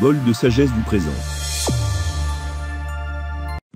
Bol de sagesse vous présente.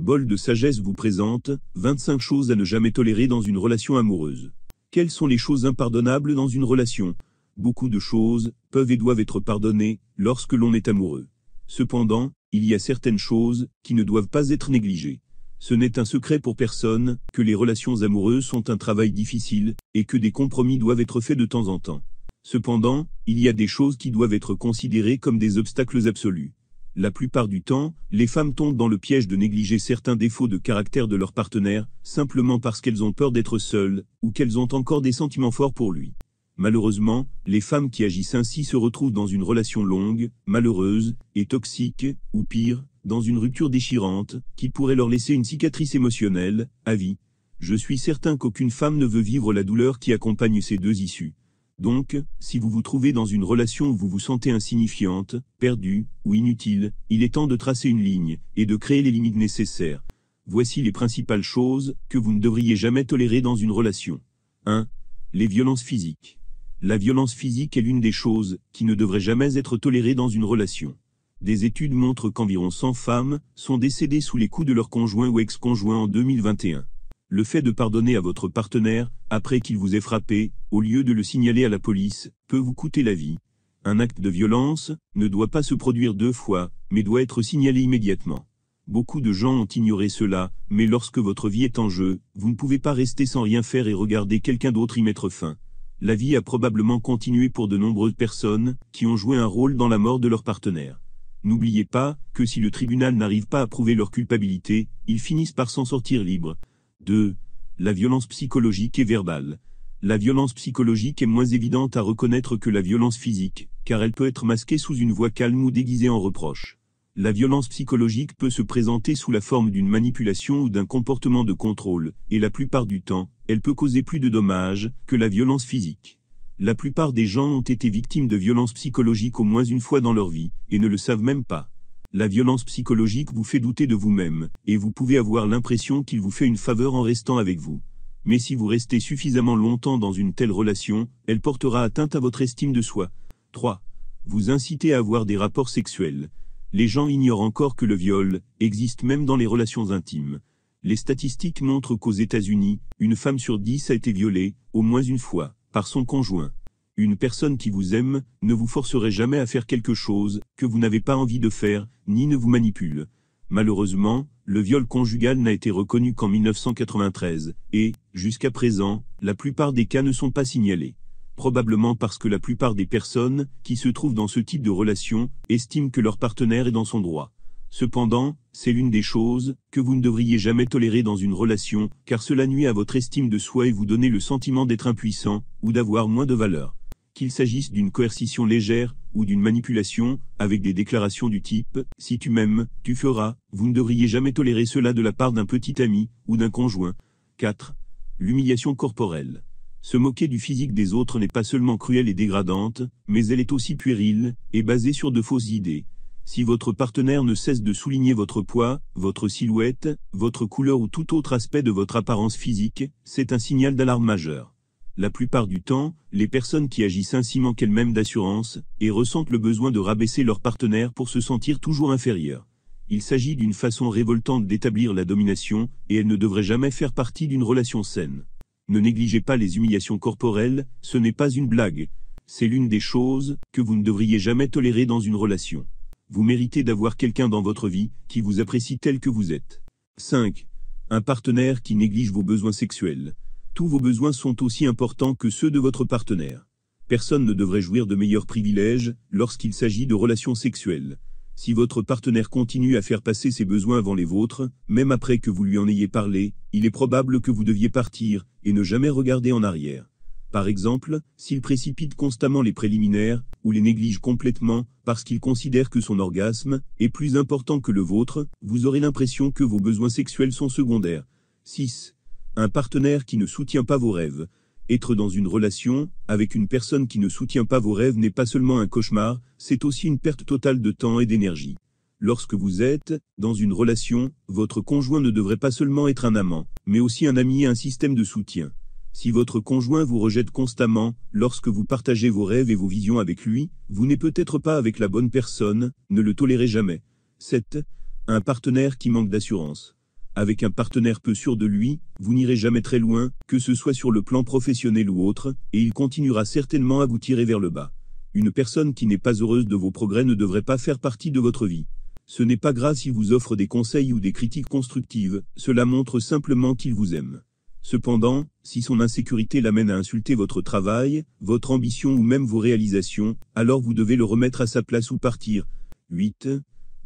Bol de sagesse vous présente 25 choses à ne jamais tolérer dans une relation amoureuse. Quelles sont les choses impardonnables dans une relation? Beaucoup de choses peuvent et doivent être pardonnées lorsque l'on est amoureux. Cependant, il y a certaines choses qui ne doivent pas être négligées. Ce n'est un secret pour personne que les relations amoureuses sont un travail difficile et que des compromis doivent être faits de temps en temps. Cependant, il y a des choses qui doivent être considérées comme des obstacles absolus. La plupart du temps, les femmes tombent dans le piège de négliger certains défauts de caractère de leur partenaire, simplement parce qu'elles ont peur d'être seules, ou qu'elles ont encore des sentiments forts pour lui. Malheureusement, les femmes qui agissent ainsi se retrouvent dans une relation longue, malheureuse, et toxique, ou pire, dans une rupture déchirante, qui pourrait leur laisser une cicatrice émotionnelle, à vie. Je suis certain qu'aucune femme ne veut vivre la douleur qui accompagne ces deux issues. Donc, si vous vous trouvez dans une relation où vous vous sentez insignifiante, perdue, ou inutile, il est temps de tracer une ligne, et de créer les limites nécessaires. Voici les principales choses que vous ne devriez jamais tolérer dans une relation. 1. Les violences physiques. La violence physique est l'une des choses qui ne devrait jamais être tolérée dans une relation. Des études montrent qu'environ 100 femmes sont décédées sous les coups de leur conjoint ou ex-conjoint en 2021. Le fait de pardonner à votre partenaire, après qu'il vous ait frappé, au lieu de le signaler à la police, peut vous coûter la vie. Un acte de violence ne doit pas se produire 2 fois, mais doit être signalé immédiatement. Beaucoup de gens ont ignoré cela, mais lorsque votre vie est en jeu, vous ne pouvez pas rester sans rien faire et regarder quelqu'un d'autre y mettre fin. La vie a probablement continué pour de nombreuses personnes qui ont joué un rôle dans la mort de leur partenaire. N'oubliez pas que si le tribunal n'arrive pas à prouver leur culpabilité, ils finissent par s'en sortir libres. 2. La violence psychologique et verbale. La violence psychologique est moins évidente à reconnaître que la violence physique, car elle peut être masquée sous une voix calme ou déguisée en reproche. La violence psychologique peut se présenter sous la forme d'une manipulation ou d'un comportement de contrôle, et la plupart du temps, elle peut causer plus de dommages que la violence physique. La plupart des gens ont été victimes de violences psychologiques au moins une fois dans leur vie, et ne le savent même pas. La violence psychologique vous fait douter de vous-même, et vous pouvez avoir l'impression qu'il vous fait une faveur en restant avec vous. Mais si vous restez suffisamment longtemps dans une telle relation, elle portera atteinte à votre estime de soi. 3. Vous incitez à avoir des rapports sexuels. Les gens ignorent encore que le viol existe même dans les relations intimes. Les statistiques montrent qu'aux États-Unis, une femme sur 10 a été violée, au moins une fois, par son conjoint. Une personne qui vous aime ne vous forcerait jamais à faire quelque chose que vous n'avez pas envie de faire, ni ne vous manipule. Malheureusement, le viol conjugal n'a été reconnu qu'en 1993, et, jusqu'à présent, la plupart des cas ne sont pas signalés. Probablement parce que la plupart des personnes qui se trouvent dans ce type de relation estiment que leur partenaire est dans son droit. Cependant, c'est l'une des choses que vous ne devriez jamais tolérer dans une relation, car cela nuit à votre estime de soi et vous donne le sentiment d'être impuissant, ou d'avoir moins de valeur. Qu'il s'agisse d'une coercition légère, ou d'une manipulation, avec des déclarations du type « si tu m'aimes, tu feras », vous ne devriez jamais tolérer cela de la part d'un petit ami, ou d'un conjoint. 4. L'humiliation corporelle. Se moquer du physique des autres n'est pas seulement cruelle et dégradante, mais elle est aussi puérile, et basée sur de fausses idées. Si votre partenaire ne cesse de souligner votre poids, votre silhouette, votre couleur ou tout autre aspect de votre apparence physique, c'est un signal d'alarme majeur. La plupart du temps, les personnes qui agissent ainsi manquent elles-mêmes d'assurance, et ressentent le besoin de rabaisser leur partenaire pour se sentir toujours inférieur. Il s'agit d'une façon révoltante d'établir la domination, et elle ne devrait jamais faire partie d'une relation saine. Ne négligez pas les humiliations corporelles, ce n'est pas une blague. C'est l'une des choses que vous ne devriez jamais tolérer dans une relation. Vous méritez d'avoir quelqu'un dans votre vie qui vous apprécie tel que vous êtes. 5. Un partenaire qui néglige vos besoins sexuels. Tous vos besoins sont aussi importants que ceux de votre partenaire. Personne ne devrait jouir de meilleurs privilèges lorsqu'il s'agit de relations sexuelles. Si votre partenaire continue à faire passer ses besoins avant les vôtres, même après que vous lui en ayez parlé, il est probable que vous deviez partir et ne jamais regarder en arrière. Par exemple, s'il précipite constamment les préliminaires, ou les néglige complètement, parce qu'il considère que son orgasme est plus important que le vôtre, vous aurez l'impression que vos besoins sexuels sont secondaires. 6. Un partenaire qui ne soutient pas vos rêves. Être dans une relation avec une personne qui ne soutient pas vos rêves n'est pas seulement un cauchemar, c'est aussi une perte totale de temps et d'énergie. Lorsque vous êtes dans une relation, votre conjoint ne devrait pas seulement être un amant, mais aussi un ami et un système de soutien. Si votre conjoint vous rejette constamment, lorsque vous partagez vos rêves et vos visions avec lui, vous n'êtes peut-être pas avec la bonne personne, ne le tolérez jamais. 7. Un partenaire qui manque d'assurance. Avec un partenaire peu sûr de lui, vous n'irez jamais très loin, que ce soit sur le plan professionnel ou autre, et il continuera certainement à vous tirer vers le bas. Une personne qui n'est pas heureuse de vos progrès ne devrait pas faire partie de votre vie. Ce n'est pas grave s'il vous offre des conseils ou des critiques constructives, cela montre simplement qu'il vous aime. Cependant, si son insécurité l'amène à insulter votre travail, votre ambition ou même vos réalisations, alors vous devez le remettre à sa place ou partir. 8.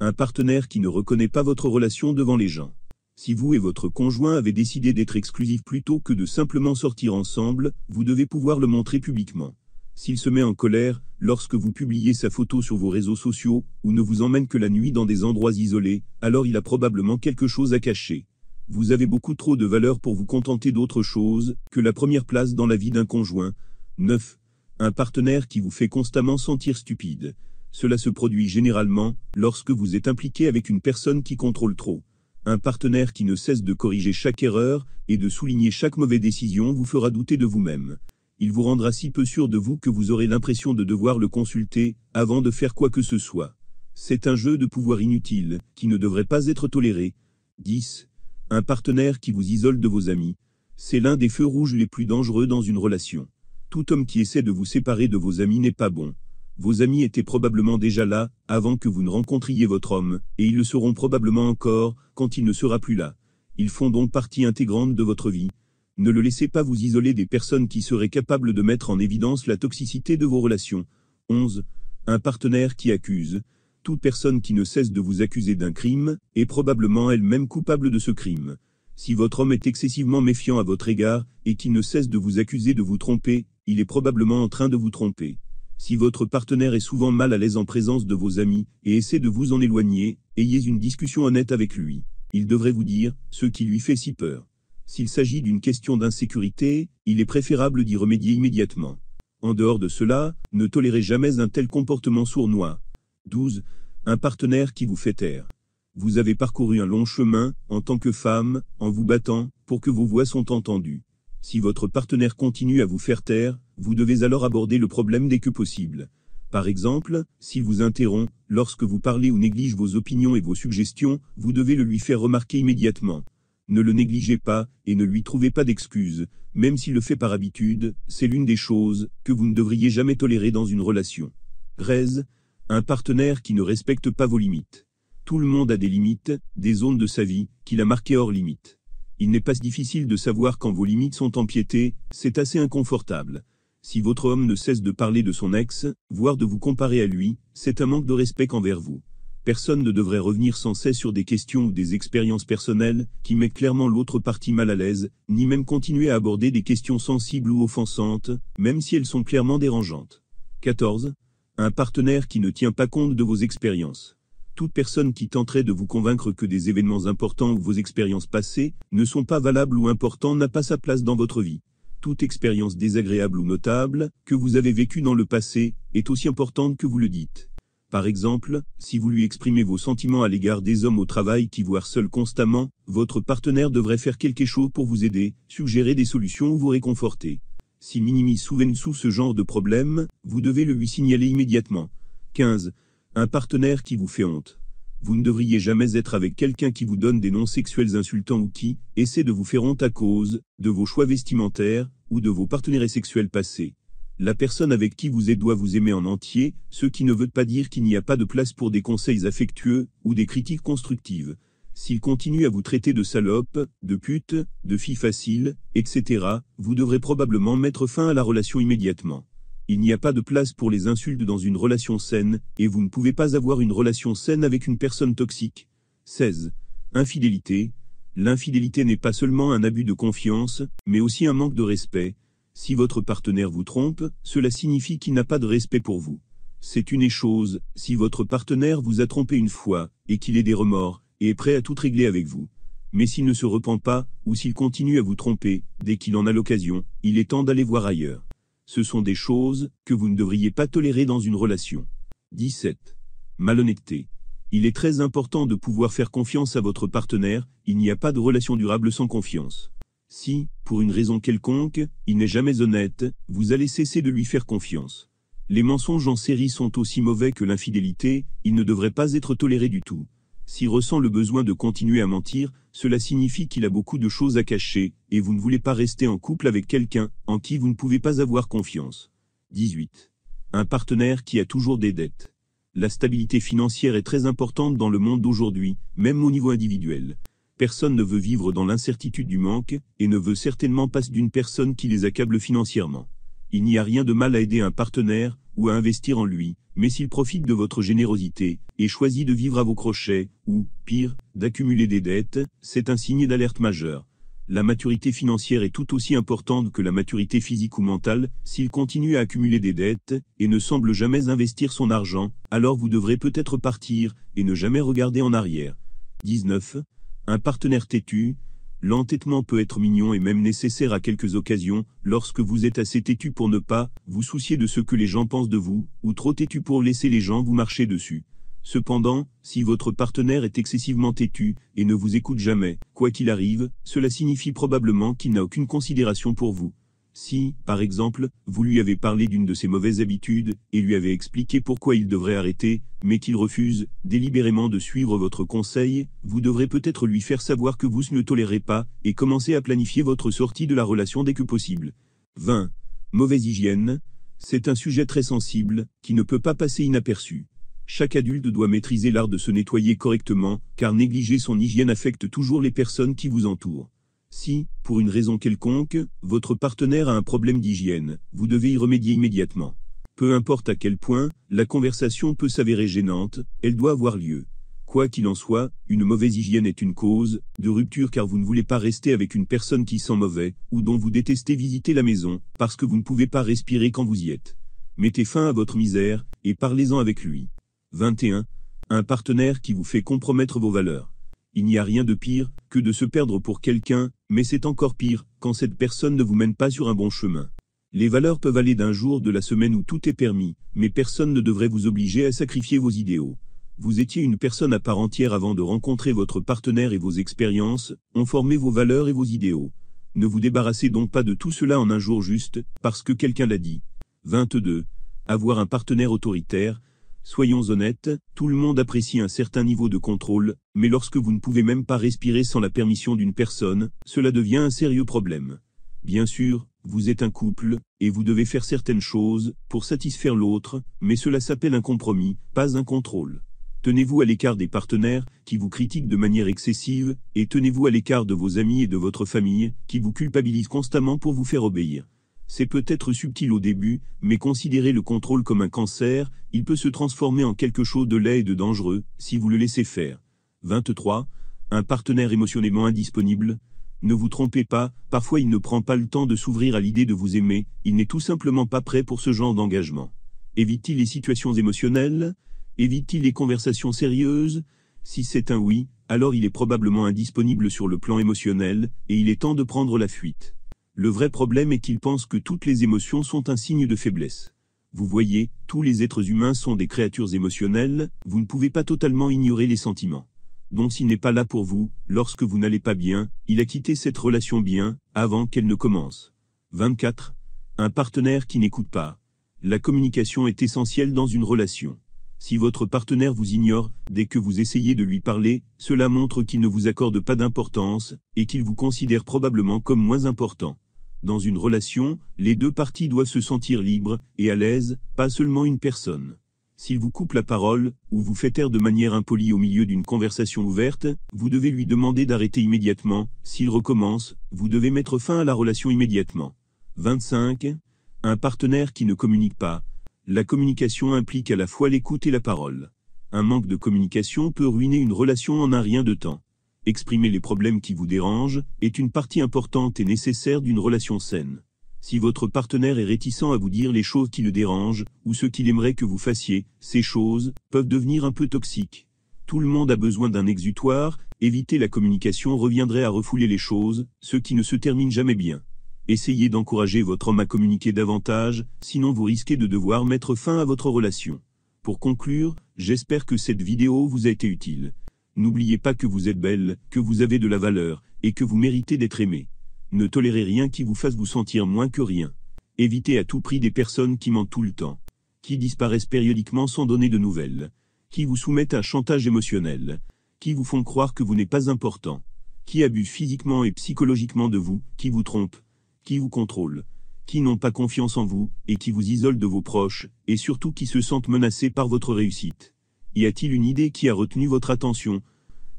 Un partenaire qui ne reconnaît pas votre relation devant les gens. Si vous et votre conjoint avez décidé d'être exclusifs plutôt que de simplement sortir ensemble, vous devez pouvoir le montrer publiquement. S'il se met en colère, lorsque vous publiez sa photo sur vos réseaux sociaux, ou ne vous emmène que la nuit dans des endroits isolés, alors il a probablement quelque chose à cacher. Vous avez beaucoup trop de valeur pour vous contenter d'autre chose que la première place dans la vie d'un conjoint. 9. Un partenaire qui vous fait constamment sentir stupide. Cela se produit généralement lorsque vous êtes impliqué avec une personne qui contrôle trop. Un partenaire qui ne cesse de corriger chaque erreur et de souligner chaque mauvaise décision vous fera douter de vous-même. Il vous rendra si peu sûr de vous que vous aurez l'impression de devoir le consulter avant de faire quoi que ce soit. C'est un jeu de pouvoir inutile qui ne devrait pas être toléré. 10. Un partenaire qui vous isole de vos amis. C'est l'un des feux rouges les plus dangereux dans une relation. Tout homme qui essaie de vous séparer de vos amis n'est pas bon. Vos amis étaient probablement déjà là, avant que vous ne rencontriez votre homme, et ils le seront probablement encore, quand il ne sera plus là. Ils font donc partie intégrante de votre vie. Ne le laissez pas vous isoler des personnes qui seraient capables de mettre en évidence la toxicité de vos relations. 11. Un partenaire qui accuse. Toute personne qui ne cesse de vous accuser d'un crime est probablement elle-même coupable de ce crime. Si votre homme est excessivement méfiant à votre égard et qu'il ne cesse de vous accuser de vous tromper, il est probablement en train de vous tromper. Si votre partenaire est souvent mal à l'aise en présence de vos amis et essaie de vous en éloigner, ayez une discussion honnête avec lui. Il devrait vous dire ce qui lui fait si peur. S'il s'agit d'une question d'insécurité, il est préférable d'y remédier immédiatement. En dehors de cela, ne tolérez jamais un tel comportement sournois. 12. Un partenaire qui vous fait taire. Vous avez parcouru un long chemin, en tant que femme, en vous battant, pour que vos voix sont entendues. Si votre partenaire continue à vous faire taire, vous devez alors aborder le problème dès que possible. Par exemple, s'il vous interrompt, lorsque vous parlez ou néglige vos opinions et vos suggestions, vous devez le lui faire remarquer immédiatement. Ne le négligez pas, et ne lui trouvez pas d'excuses, même s'il le fait par habitude, c'est l'une des choses que vous ne devriez jamais tolérer dans une relation. 13. Un partenaire qui ne respecte pas vos limites. Tout le monde a des limites, des zones de sa vie, qu'il a marquées hors limites. Il n'est pas si difficile de savoir quand vos limites sont empiétées, c'est assez inconfortable. Si votre homme ne cesse de parler de son ex, voire de vous comparer à lui, c'est un manque de respect envers vous. Personne ne devrait revenir sans cesse sur des questions ou des expériences personnelles qui mettent clairement l'autre partie mal à l'aise, ni même continuer à aborder des questions sensibles ou offensantes, même si elles sont clairement dérangeantes. 14. Un partenaire qui ne tient pas compte de vos expériences. Toute personne qui tenterait de vous convaincre que des événements importants ou vos expériences passées ne sont pas valables ou importants n'a pas sa place dans votre vie. Toute expérience désagréable ou notable que vous avez vécue dans le passé est aussi importante que vous le dites. Par exemple, si vous lui exprimez vos sentiments à l'égard des hommes au travail qui vous harcèlent constamment, votre partenaire devrait faire quelque chose pour vous aider, suggérer des solutions ou vous réconforter. S'il minimise sous ce genre de problème, vous devez le lui signaler immédiatement. 15. Un partenaire qui vous fait honte. Vous ne devriez jamais être avec quelqu'un qui vous donne des noms sexuels insultants ou qui essaie de vous faire honte à cause de vos choix vestimentaires ou de vos partenaires sexuels passés. La personne avec qui vous êtes doit vous aimer en entier, ce qui ne veut pas dire qu'il n'y a pas de place pour des conseils affectueux ou des critiques constructives. S'il continue à vous traiter de salope, de pute, de fille facile, etc., vous devrez probablement mettre fin à la relation immédiatement. Il n'y a pas de place pour les insultes dans une relation saine, et vous ne pouvez pas avoir une relation saine avec une personne toxique. 16. Infidélité. L'infidélité n'est pas seulement un abus de confiance, mais aussi un manque de respect. Si votre partenaire vous trompe, cela signifie qu'il n'a pas de respect pour vous. C'est une chose, si votre partenaire vous a trompé une fois, et qu'il ait des remords, et est prêt à tout régler avec vous. Mais s'il ne se repent pas, ou s'il continue à vous tromper, dès qu'il en a l'occasion, il est temps d'aller voir ailleurs. Ce sont des choses que vous ne devriez pas tolérer dans une relation. 17. Malhonnêteté. Il est très important de pouvoir faire confiance à votre partenaire, il n'y a pas de relation durable sans confiance. Si, pour une raison quelconque, il n'est jamais honnête, vous allez cesser de lui faire confiance. Les mensonges en série sont aussi mauvais que l'infidélité, ils ne devraient pas être tolérés du tout. S'il ressent le besoin de continuer à mentir, cela signifie qu'il a beaucoup de choses à cacher, et vous ne voulez pas rester en couple avec quelqu'un en qui vous ne pouvez pas avoir confiance. 18. Un partenaire qui a toujours des dettes. La stabilité financière est très importante dans le monde d'aujourd'hui, même au niveau individuel. Personne ne veut vivre dans l'incertitude du manque, et ne veut certainement pas d'une personne qui les accable financièrement. Il n'y a rien de mal à aider un partenaire, ou à investir en lui, mais s'il profite de votre générosité, et choisit de vivre à vos crochets, ou, pire, d'accumuler des dettes, c'est un signe d'alerte majeur. La maturité financière est tout aussi importante que la maturité physique ou mentale. S'il continue à accumuler des dettes, et ne semble jamais investir son argent, alors vous devrez peut-être partir, et ne jamais regarder en arrière. 19. Un partenaire têtu. L'entêtement peut être mignon et même nécessaire à quelques occasions, lorsque vous êtes assez têtu pour ne pas vous soucier de ce que les gens pensent de vous, ou trop têtu pour laisser les gens vous marcher dessus. Cependant, si votre partenaire est excessivement têtu, et ne vous écoute jamais, quoi qu'il arrive, cela signifie probablement qu'il n'a aucune considération pour vous. Si, par exemple, vous lui avez parlé d'une de ses mauvaises habitudes, et lui avez expliqué pourquoi il devrait arrêter, mais qu'il refuse délibérément de suivre votre conseil, vous devrez peut-être lui faire savoir que vous ne le tolérez pas, et commencer à planifier votre sortie de la relation dès que possible. 20. Mauvaise hygiène. C'est un sujet très sensible, qui ne peut pas passer inaperçu. Chaque adulte doit maîtriser l'art de se nettoyer correctement, car négliger son hygiène affecte toujours les personnes qui vous entourent. Si, pour une raison quelconque, votre partenaire a un problème d'hygiène, vous devez y remédier immédiatement. Peu importe à quel point, la conversation peut s'avérer gênante, elle doit avoir lieu. Quoi qu'il en soit, une mauvaise hygiène est une cause de rupture car vous ne voulez pas rester avec une personne qui sent mauvais, ou dont vous détestez visiter la maison, parce que vous ne pouvez pas respirer quand vous y êtes. Mettez fin à votre misère, et parlez-en avec lui. 21. Un partenaire qui vous fait compromettre vos valeurs. Il n'y a rien de pire que de se perdre pour quelqu'un, mais c'est encore pire quand cette personne ne vous mène pas sur un bon chemin. Les valeurs peuvent aller d'un jour de la semaine où tout est permis, mais personne ne devrait vous obliger à sacrifier vos idéaux. Vous étiez une personne à part entière avant de rencontrer votre partenaire et vos expériences ont formé vos valeurs et vos idéaux. Ne vous débarrassez donc pas de tout cela en un jour juste, parce que quelqu'un l'a dit. 22. Avoir un partenaire autoritaire. Soyons honnêtes, tout le monde apprécie un certain niveau de contrôle, mais lorsque vous ne pouvez même pas respirer sans la permission d'une personne, cela devient un sérieux problème. Bien sûr, vous êtes un couple, et vous devez faire certaines choses pour satisfaire l'autre, mais cela s'appelle un compromis, pas un contrôle. Tenez-vous à l'écart des partenaires qui vous critiquent de manière excessive, et tenez-vous à l'écart de vos amis et de votre famille qui vous culpabilisent constamment pour vous faire obéir. C'est peut-être subtil au début, mais considérez le contrôle comme un cancer, il peut se transformer en quelque chose de laid et de dangereux, si vous le laissez faire. 23. Un partenaire émotionnellement indisponible. Ne vous trompez pas, parfois il ne prend pas le temps de s'ouvrir à l'idée de vous aimer, il n'est tout simplement pas prêt pour ce genre d'engagement. Évite-t-il les situations émotionnelles? Évite-t-il les conversations sérieuses? Si c'est un oui, alors il est probablement indisponible sur le plan émotionnel, et il est temps de prendre la fuite. Le vrai problème est qu'il pense que toutes les émotions sont un signe de faiblesse. Vous voyez, tous les êtres humains sont des créatures émotionnelles, vous ne pouvez pas totalement ignorer les sentiments. Donc s'il n'est pas là pour vous, lorsque vous n'allez pas bien, il a quitté cette relation bien, avant qu'elle ne commence. 24. Un partenaire qui n'écoute pas. La communication est essentielle dans une relation. Si votre partenaire vous ignore, dès que vous essayez de lui parler, cela montre qu'il ne vous accorde pas d'importance, et qu'il vous considère probablement comme moins important. Dans une relation, les deux parties doivent se sentir libres et à l'aise, pas seulement une personne. S'il vous coupe la parole, ou vous fait taire de manière impolie au milieu d'une conversation ouverte, vous devez lui demander d'arrêter immédiatement. S'il recommence, vous devez mettre fin à la relation immédiatement. 25. Un partenaire qui ne communique pas. La communication implique à la fois l'écoute et la parole. Un manque de communication peut ruiner une relation en un rien de temps. Exprimer les problèmes qui vous dérangent est une partie importante et nécessaire d'une relation saine. Si votre partenaire est réticent à vous dire les choses qui le dérangent, ou ce qu'il aimerait que vous fassiez, ces choses peuvent devenir un peu toxiques. Tout le monde a besoin d'un exutoire, éviter la communication reviendrait à refouler les choses, ce qui ne se termine jamais bien. Essayez d'encourager votre homme à communiquer davantage, sinon vous risquez de devoir mettre fin à votre relation. Pour conclure, j'espère que cette vidéo vous a été utile. N'oubliez pas que vous êtes belle, que vous avez de la valeur, et que vous méritez d'être aimé. Ne tolérez rien qui vous fasse vous sentir moins que rien. Évitez à tout prix des personnes qui mentent tout le temps, qui disparaissent périodiquement sans donner de nouvelles, qui vous soumettent à un chantage émotionnel, qui vous font croire que vous n'êtes pas important, qui abusent physiquement et psychologiquement de vous, qui vous trompent, qui vous contrôlent, qui n'ont pas confiance en vous, et qui vous isolent de vos proches, et surtout qui se sentent menacés par votre réussite. Y a-t-il une idée qui a retenu votre attention?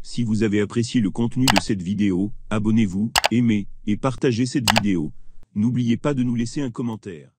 Si vous avez apprécié le contenu de cette vidéo, abonnez-vous, aimez, et partagez cette vidéo. N'oubliez pas de nous laisser un commentaire.